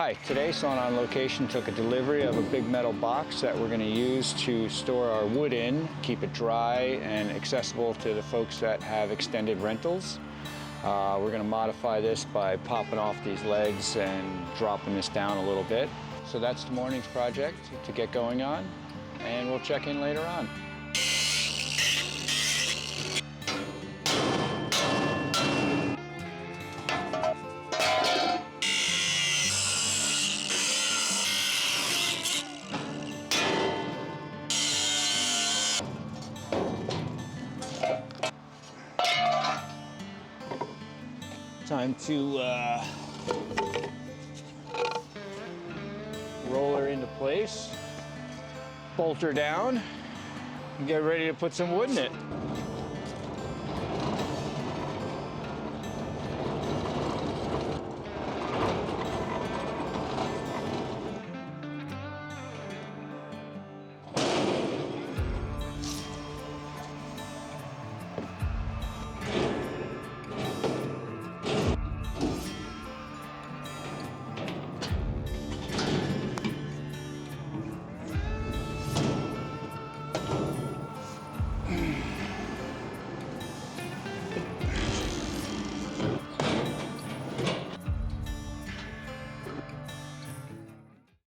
Hi, today Sauna On Location took a delivery of a big metal box that we're going to use to store our wood in, keep it dry and accessible to the folks that have extended rentals. We're going to modify this by popping off these legs and dropping this down a little bit. So that's the morning's project to get going on, and we'll check in later on. Time to roll her into place, bolt her down, and get ready to put some wood in it.